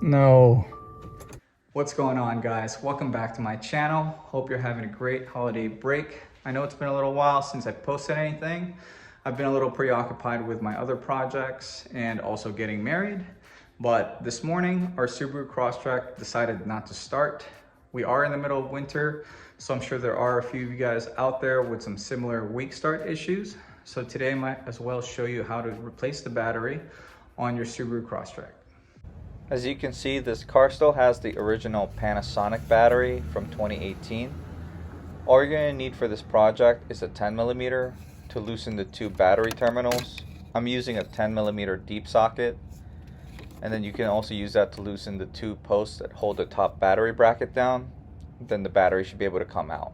No. What's going on, guys? Welcome back to my channel. Hope you're having a great holiday break. I know it's been a little while since I posted anything. I've been a little preoccupied with my other projects and also getting married. But this morning, our Subaru Crosstrek decided not to start. We are in the middle of winter, so I'm sure there are a few of you guys out there with some similar weak start issues. So today I might as well show you how to replace the battery on your Subaru Crosstrek. As you can see, this car still has the original Panasonic battery from 2018. All you're going to need for this project is a 10mm to loosen the two battery terminals. I'm using a 10mm deep socket, and then you can also use that to loosen the two posts that hold the top battery bracket down. Then the battery should be able to come out.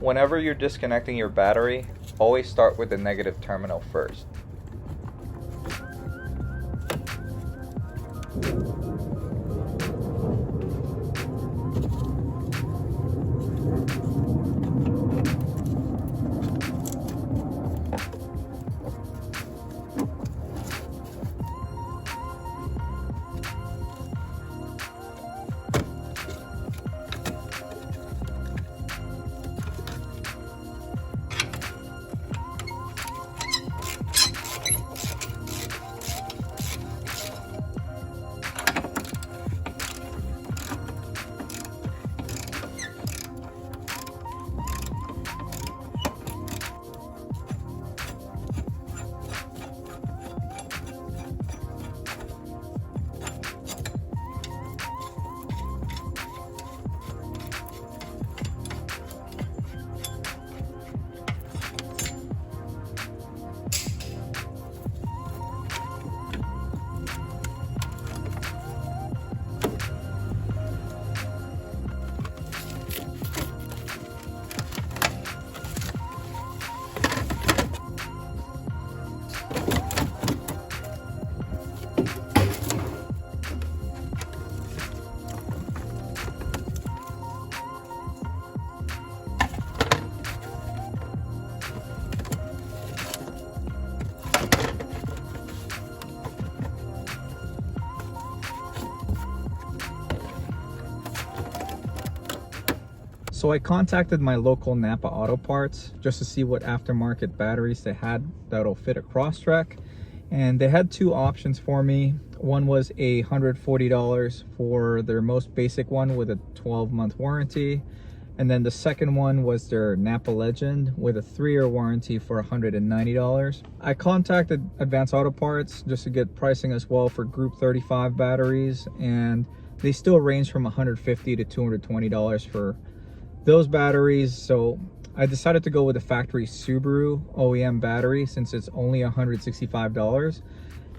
Whenever you're disconnecting your battery, always start with the negative terminal first. So I contacted my local Napa Auto Parts just to see what aftermarket batteries they had that'll fit a Crosstrek, and they had two options for me. One was $140 for their most basic one with a 12-month warranty, and then the second one was their Napa Legend with a 3-year warranty for $190. I contacted Advanced Auto Parts just to get pricing as well for Group 35 batteries, and they still range from $150 to $220 for those batteries. So I decided to go with the factory Subaru OEM battery since it's only $165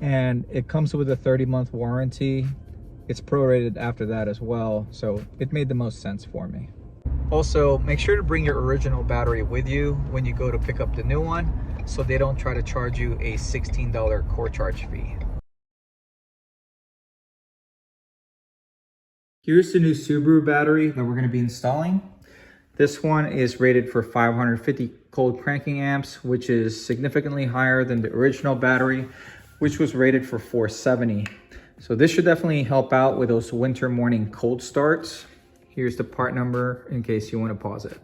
and it comes with a 30-month warranty. It's prorated after that as well, so it made the most sense for me. Also, make sure to bring your original battery with you when you go to pick up the new one so they don't try to charge you a $16 core charge fee. Here's the new Subaru battery that we're going to be installing. This one is rated for 550 cold cranking amps, which is significantly higher than the original battery, which was rated for 470. So this should definitely help out with those winter morning cold starts. Here's the part number in case you want to pause it.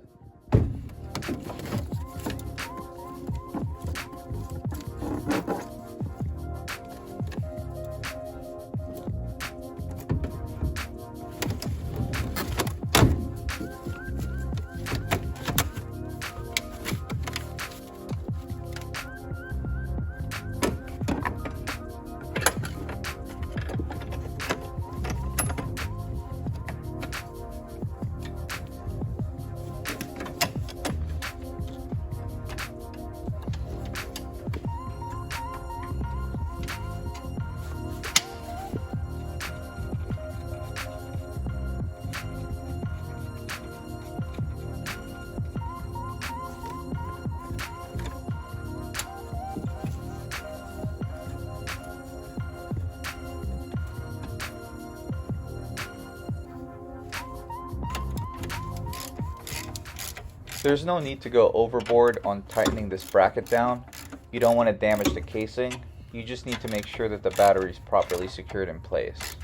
There's no need to go overboard on tightening this bracket down. You don't want to damage the casing. You just need to make sure that the battery is properly secured in place.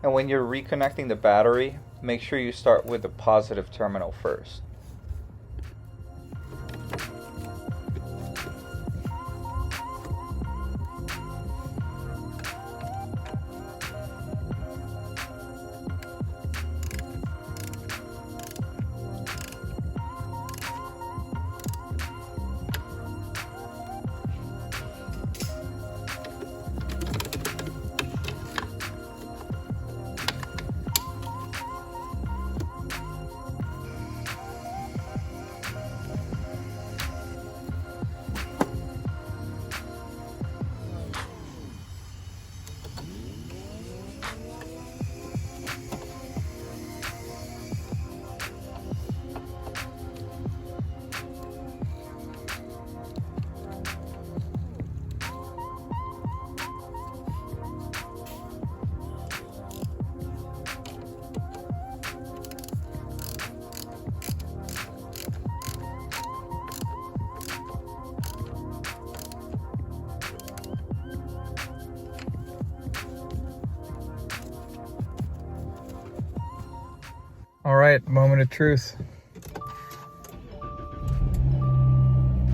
And when you're reconnecting the battery, make sure you start with the positive terminal first. All right, moment of truth.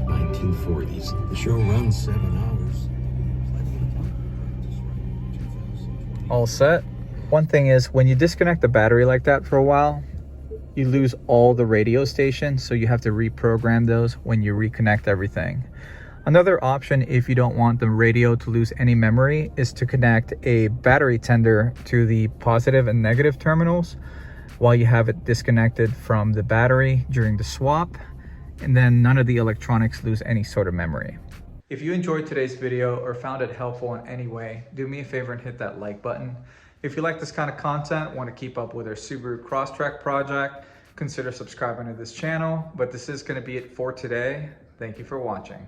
1940s. The show runs 7 hours. All set. One thing is, when you disconnect the battery like that for a while, you lose all the radio stations, so you have to reprogram those when you reconnect everything. Another option, if you don't want the radio to lose any memory, is to connect a battery tender to the positive and negative terminals while you have it disconnected from the battery during the swap, and then none of the electronics lose any sort of memory. If you enjoyed today's video or found it helpful in any way, do me a favor and hit that like button. If you like this kind of content, want to keep up with our Subaru Crosstrek project, consider subscribing to this channel. But this is going to be it for today. Thank you for watching.